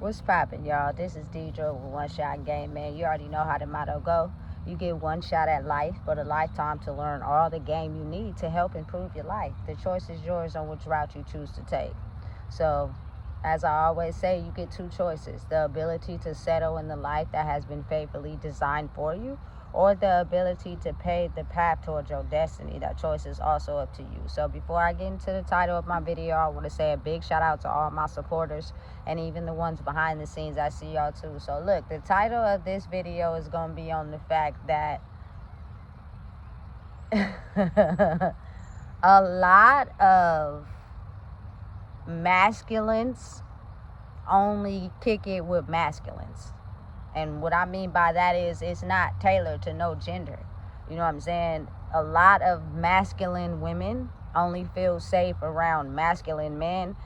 What's poppin', y'all? This is Deidre with One Shot Game, man. You already know how the motto go. You get one shot at life, but a lifetime to learn all the game you need to help improve your life. The choice is yours on which route you choose to take. So, as I always say, you get two choices. The ability to settle in the life that has been faithfully designed for you, or the ability to pave the path towards your destiny. That choice is also up to you. So before I get into the title of my video, I want to say a big shout out to all my supporters and even the ones behind the scenes. I see y'all too. So look, the title of this video is going to be on the fact that a lot of masculines only kick it with masculines. And what I mean by that is it's not tailored to no gender. You know what I'm saying? A lot of masculine women only feel safe around masculine men.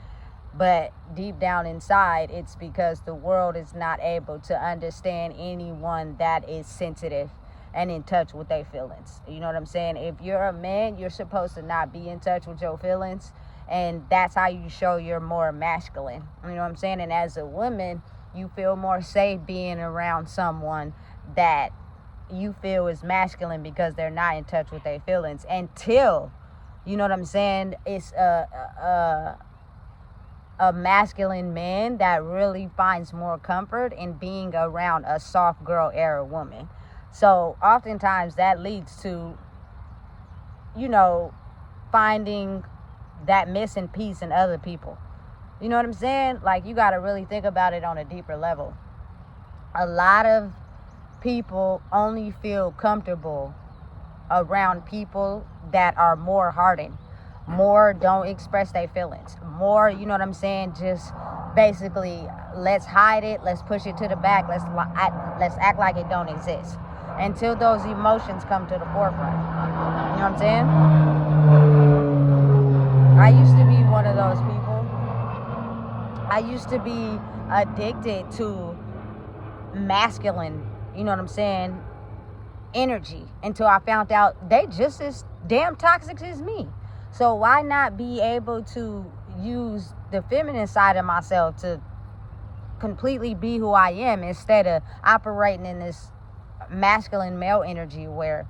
But deep down inside, it's because the world is not able to understand anyone that is sensitive and in touch with their feelings. You know what I'm saying? If you're a man, you're supposed to not be in touch with your feelings. And that's how you show you're more masculine. You know what I'm saying? And as a woman, you feel more safe being around someone that you feel is masculine because they're not in touch with their feelings until, you know what I'm saying, it's a masculine man that really finds more comfort in being around a soft girl era woman. So oftentimes that leads to, you know, finding that missing piece in other people. You know what I'm saying? Like, you got to really think about it on a deeper level. A lot of people only feel comfortable around people that are more hardened, more don't express their feelings, more, you know what I'm saying, just basically let's hide it, let's push it to the back, let's act like it don't exist until those emotions come to the forefront. You know what I'm saying? I used to be one of those people. I used to be addicted to masculine, you know what I'm saying, energy until I found out they just as damn toxic as me. So why not be able to use the feminine side of myself to completely be who I am instead of operating in this masculine male energy where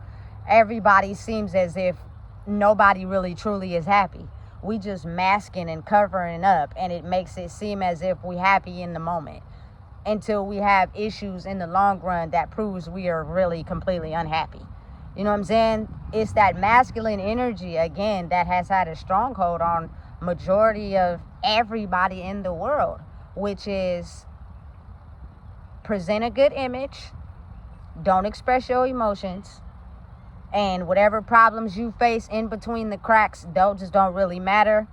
everybody seems as if nobody really truly is happy. We just masking and covering up, and it makes it seem as if we're happy in the moment until we have issues in the long run that proves we are really completely unhappy. You know what I'm saying? It's that masculine energy, again, that has had a stronghold on majority of everybody in the world, which is present a good image, don't express your emotions, and whatever problems you face in between the cracks don't really matter.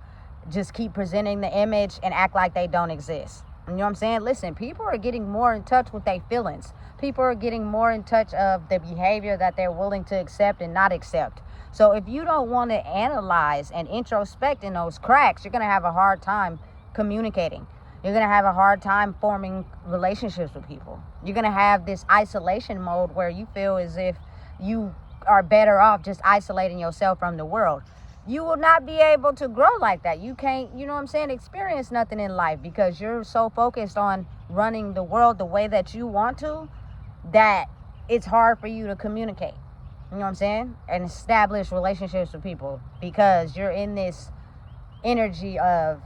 Just keep presenting the image and act like they don't exist. You know what I'm saying? Listen, people are getting more in touch with their feelings. People are getting more in touch of the behavior that they're willing to accept and not accept. So if you don't want to analyze and introspect in those cracks, you're going to have a hard time communicating. You're going to have a hard time forming relationships with people. You're going to have this isolation mode where you feel as if you are better off just isolating yourself from the world. You will not be able to grow like that. You can't, you know what I'm saying, experience nothing in life because you're so focused on running the world the way that you want to that it's hard for you to communicate. You know what I'm saying? And establish relationships with people because you're in this energy of,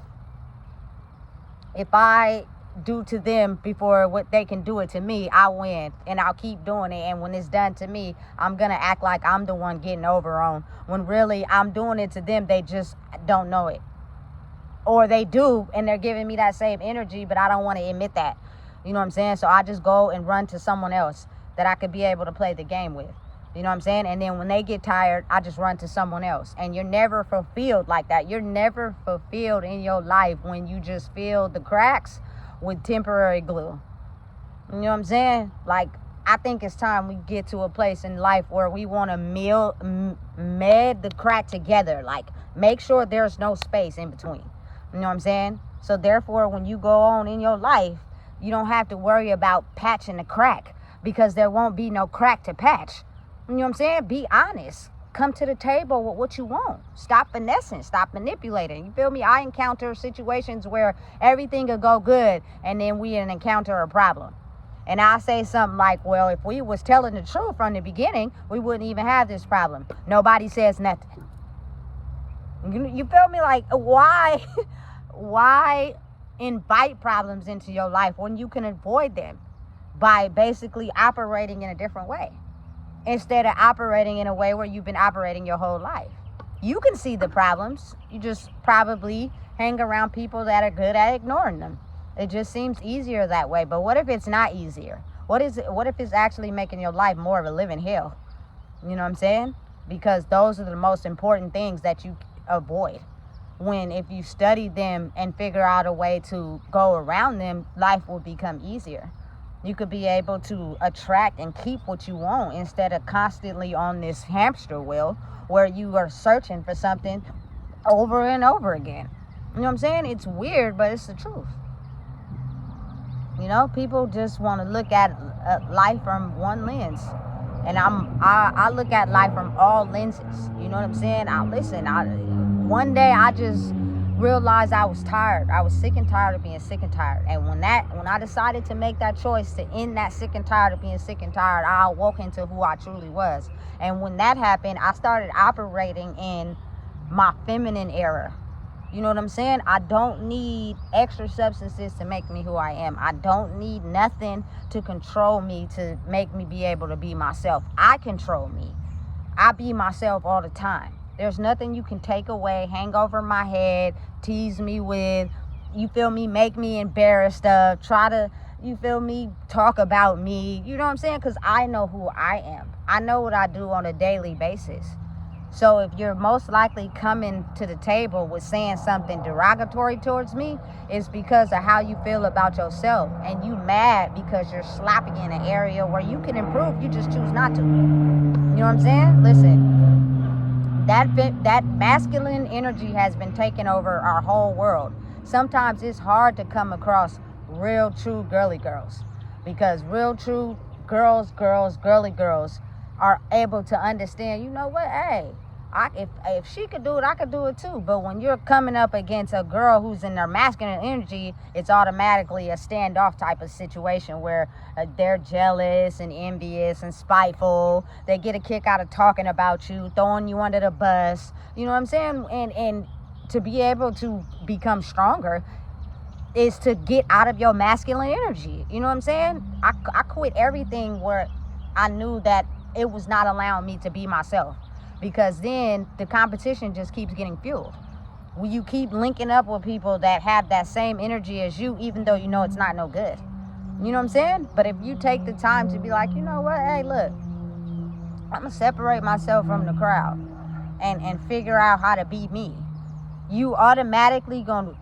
if I do to them before what they can do it to me, I win, and I'll keep doing it. And when it's done to me, I'm gonna act like I'm the one getting over on, when really I'm doing it to them. They just don't know it, or they do and they're giving me that same energy, but I don't want to admit that. You know what I'm saying? So I just go and run to someone else that I could be able to play the game with. You know what I'm saying? And then when they get tired, I just run to someone else. And you're never fulfilled like that. You're never fulfilled in your life when you just fill the cracks with temporary glue. You know what I'm saying? Like, I think it's time we get to a place in life where we want to med the crack together. Like, make sure there's no space in between. You know what I'm saying? So therefore, when you go on in your life, you don't have to worry about patching the crack because there won't be no crack to patch. You know what I'm saying? Be honest. come to the table with what you want. Stop finessing, stop manipulating. You feel me? I encounter situations where everything will go good and then we encounter a problem. And I say something like, well, if we was telling the truth from the beginning, we wouldn't even have this problem. Nobody says nothing. You feel me? Like, why invite problems into your life when you can avoid them by basically operating in a different way, instead of operating in a way where you've been operating your whole life? You can see the problems. You just probably hang around people that are good at ignoring them. It just seems easier that way. But what if it's not easier? What if it's actually making your life more of a living hell? You know what I'm saying? Because those are the most important things that you avoid. When if you study them and figure out a way to go around them, life will become easier. You could be able to attract and keep what you want instead of constantly on this hamster wheel where you are searching for something over and over again. You know what I'm saying? It's weird, but it's the truth. You know, people just want to look at life from one lens. And I look at life from all lenses. You know what I'm saying? One day I just realized I was tired. I was sick and tired of being sick and tired. And when I decided to make that choice to end that sick and tired of being sick and tired, I awoke into who I truly was. And when that happened, I started operating in my feminine era. You know what I'm saying? I don't need extra substances to make me who I am. I don't need nothing to control me to make me be able to be myself. I control me. I be myself all the time. There's nothing you can take away, hang over my head, tease me with, you feel me, make me embarrassed of, try to, you feel me, talk about me. You know what I'm saying? Because I know who I am. I know what I do on a daily basis. So if you're most likely coming to the table with saying something derogatory towards me, it's because of how you feel about yourself. And you mad because you're sloppy in an area where you can improve. You just choose not to. You know what I'm saying? Listen, that masculine energy has been taking over our whole world. Sometimes it's hard to come across real, true girly girls. Because real, true girly girls are able to understand, you know what, hey, if she could do it, I could do it too. But when you're coming up against a girl who's in their masculine energy, it's automatically a standoff type of situation where they're jealous and envious and spiteful. They get a kick out of talking about you, throwing you under the bus. You know what I'm saying? And to be able to become stronger is to get out of your masculine energy. You know what I'm saying? I quit everything where I knew that it was not allowing me to be myself, because then the competition just keeps getting fueled. When you keep linking up with people that have that same energy as you, even though you know it's not no good. You know what I'm saying? But if you take the time to be like, you know what, hey, look, I'm gonna separate myself from the crowd and figure out how to be me, you automatically gonna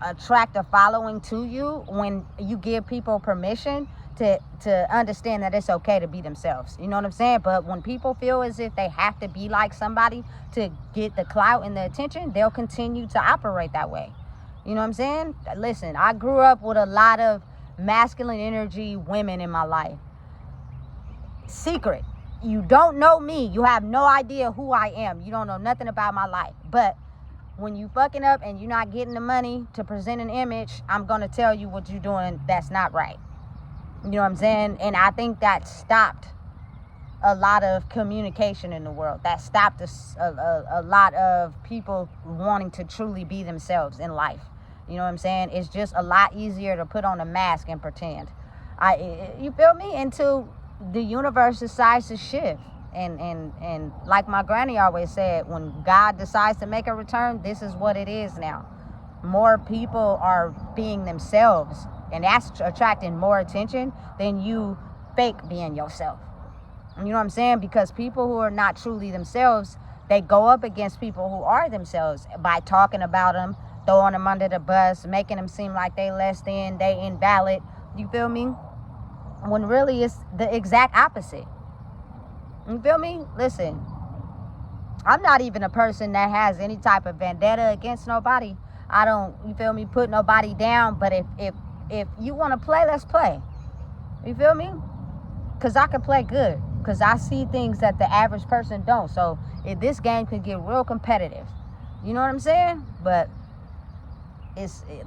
attract a following to you when you give people permission to understand that it's okay to be themselves. You know what I'm saying? But when people feel as if they have to be like somebody to get the clout and the attention, they'll continue to operate that way. You know what I'm saying? Listen, I grew up with a lot of masculine energy women in my life. Secret. You don't know me. You have no idea who I am. You don't know nothing about my life. But when you fucking up and you're not getting the money to present an image, I'm going to tell you what you're doing that's not right. You know what I'm saying? And I think that stopped a lot of communication in the world. That stopped a lot of people wanting to truly be themselves in life. You know what I'm saying? It's just a lot easier to put on a mask and pretend. You feel me? Until the universe decides to shift. And like my granny always said, when God decides to make a return, this is what it is now. More people are being themselves, and that's attracting more attention than you fake being yourself. You know what I'm saying? Because people who are not truly themselves, they go up against people who are themselves by talking about them, throwing them under the bus, making them seem like they less than, they invalid. You feel me? When really it's the exact opposite. You feel me? Listen, I'm not even a person that has any type of vendetta against nobody. I don't, you feel me, put nobody down. But if you want to play, let's play. You feel me? Because I can play good. because I see things that the average person don't. So this game could get real competitive. You know what I'm saying? But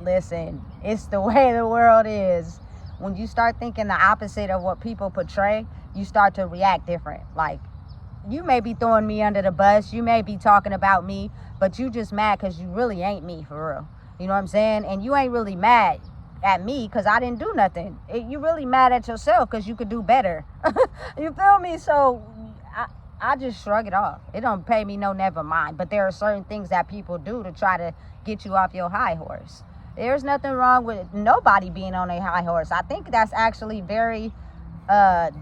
listen, it's the way the world is. When you start thinking the opposite of what people portray, you start to react different. Like, you may be throwing me under the bus, you may be talking about me, but you just mad because you really ain't me for real. You know what I'm saying? And you ain't really mad at me because I didn't do nothing. You really mad at yourself because you could do better. You feel me? So I just shrug it off. It don't pay me no never mind. But there are certain things that people do to try to get you off your high horse. There's nothing wrong with nobody being on a high horse. I think that's actually very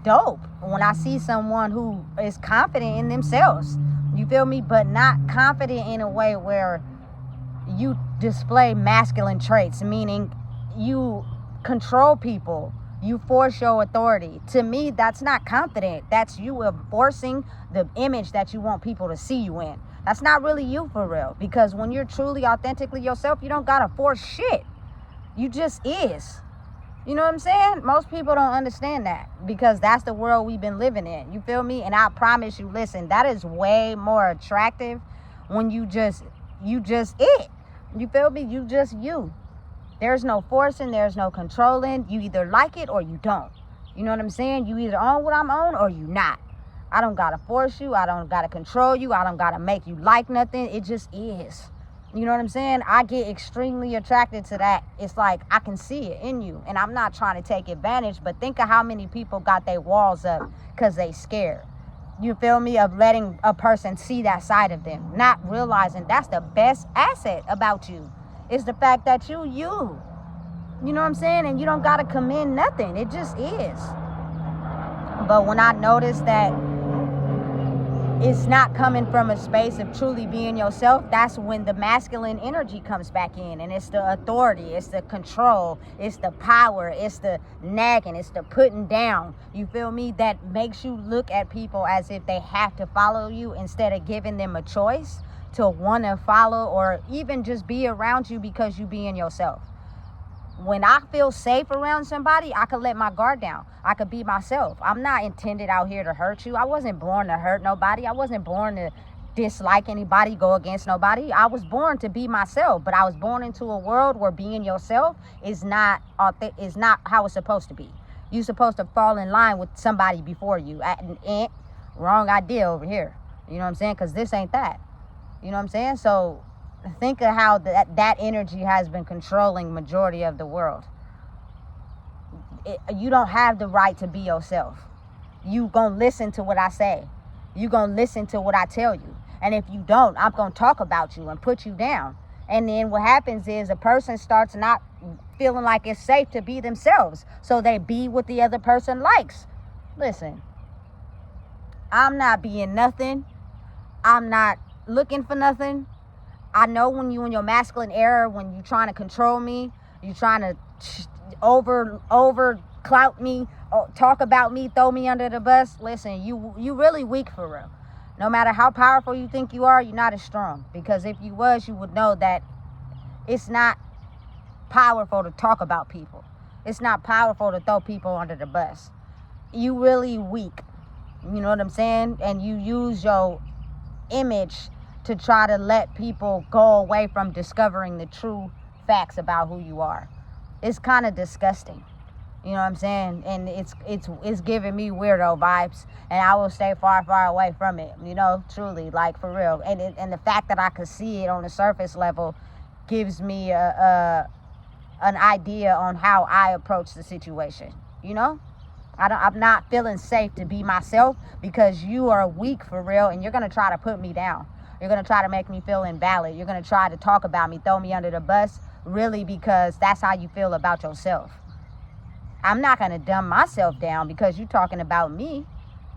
dope when I see someone who is confident in themselves. You feel me? But not confident in a way where you display masculine traits, meaning you control people, you force your authority. To me, that's not confident. That's you enforcing the image that you want people to see you in. That's not really you for real. Because when you're truly authentically yourself, you don't gotta force shit. You just is. You know what I'm saying? Most people don't understand that because that's the world we've been living in. You feel me? And I promise you, listen, that is way more attractive when you just it. You feel me? You just you. There's no forcing, there's no controlling. You either like it or you don't. You know what I'm saying? You either on what I'm on or you not. I don't gotta force you. I don't gotta control you. I don't gotta make you like nothing. It just is. You know what I'm saying? I get extremely attracted to that. It's like I can see it in you. And I'm not trying to take advantage, but think of how many people got their walls up because they scared. You feel me? Of letting a person see that side of them. Not realizing that's the best asset about you. It's the fact that you. You know what I'm saying? And you don't got to commend nothing. It just is. But when I notice that it's not coming from a space of truly being yourself, that's when the masculine energy comes back in. And it's the authority, it's the control, it's the power, it's the nagging, it's the putting down. You feel me? That makes you look at people as if they have to follow you instead of giving them a choice to want to follow or even just be around you because you being yourself. When I feel safe around somebody, I could let my guard down. I could be myself. I'm not intended out here to hurt you. I wasn't born to hurt nobody. I wasn't born to dislike anybody, go against nobody. I was born to be myself, but I was born into a world where being yourself is not how it's supposed to be. You're supposed to fall in line with somebody before you. Wrong idea over here. You know what I'm saying? Because this ain't that. You know what I'm saying? So think of how that energy has been controlling majority of the world. You don't have the right to be yourself. You gonna listen to what I say. You gonna listen to what I tell you. And if you don't, I'm gonna talk about you and put you down. And then what happens is a person starts not feeling like it's safe to be themselves. So they be what the other person likes. Listen, I'm not being nothing. I'm not looking for nothing. I know when you in your masculine era, when you trying to control me, you trying to over clout me, talk about me, throw me under the bus. Listen, you really weak for real. No matter how powerful you think you are, you're not as strong. Because if you was, you would know that it's not powerful to talk about people. It's not powerful to throw people under the bus. You really weak. You know what I'm saying? And you use your image to try to let people go away from discovering the true facts about who you are. It's kind of disgusting. You know what I'm saying? And it's giving me weirdo vibes, and I will stay far, far away from it. You know, truly, like for real. And the fact that I could see it on the surface level gives me an idea on how I approach the situation. You know, I'm not feeling safe to be myself because you are weak for real, and you're gonna try to put me down. You're going to try to make me feel invalid. You're going to try to talk about me, throw me under the bus, really, because that's how you feel about yourself. I'm not going to dumb myself down because you're talking about me.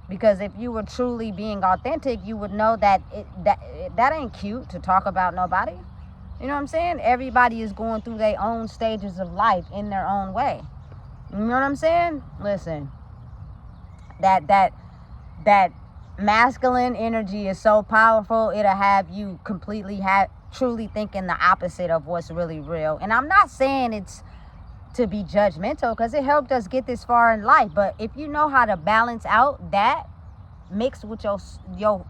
Because if you were truly being authentic, you would know that that ain't cute to talk about nobody. You know what I'm saying? Everybody is going through their own stages of life in their own way. You know what I'm saying? Listen, that masculine energy is so powerful, it'll have you completely truly thinking the opposite of what's really real. And I'm not saying it's to be judgmental because it helped us get this far in life. But if you know how to balance out that mixed with your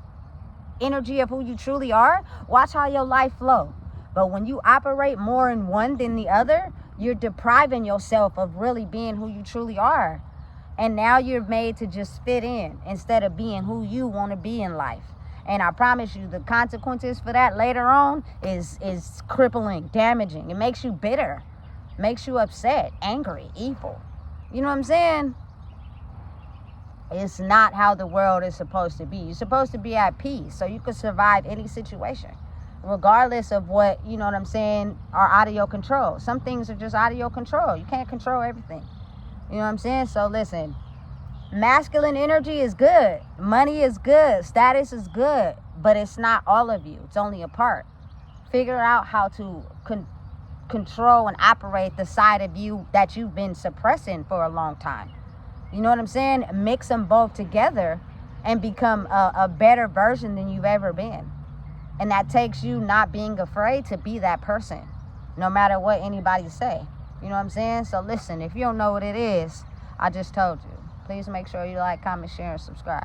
energy of who you truly are, watch how your life flow. But when you operate more in one than the other, you're depriving yourself of really being who you truly are. And now you're made to just fit in instead of being who you want to be in life. And I promise you, the consequences for that later on is crippling, damaging. It makes you bitter, makes you upset, angry, evil. You know what I'm saying? It's not how the world is supposed to be. You're supposed to be at peace so you can survive any situation, regardless of what, you know what I'm saying, are out of your control. Some things are just out of your control. You can't control everything. You know what I'm saying? So listen, masculine energy is good. Money is good. Status is good. But it's not all of you. It's only a part. Figure out how to control and operate the side of you that you've been suppressing for a long time. You know what I'm saying? Mix them both together and become a better version than you've ever been. And that takes you not being afraid to be that person, no matter what anybody say. You know what I'm saying? So listen, if you don't know what it is, I just told you. Please make sure you like, comment, share, and subscribe.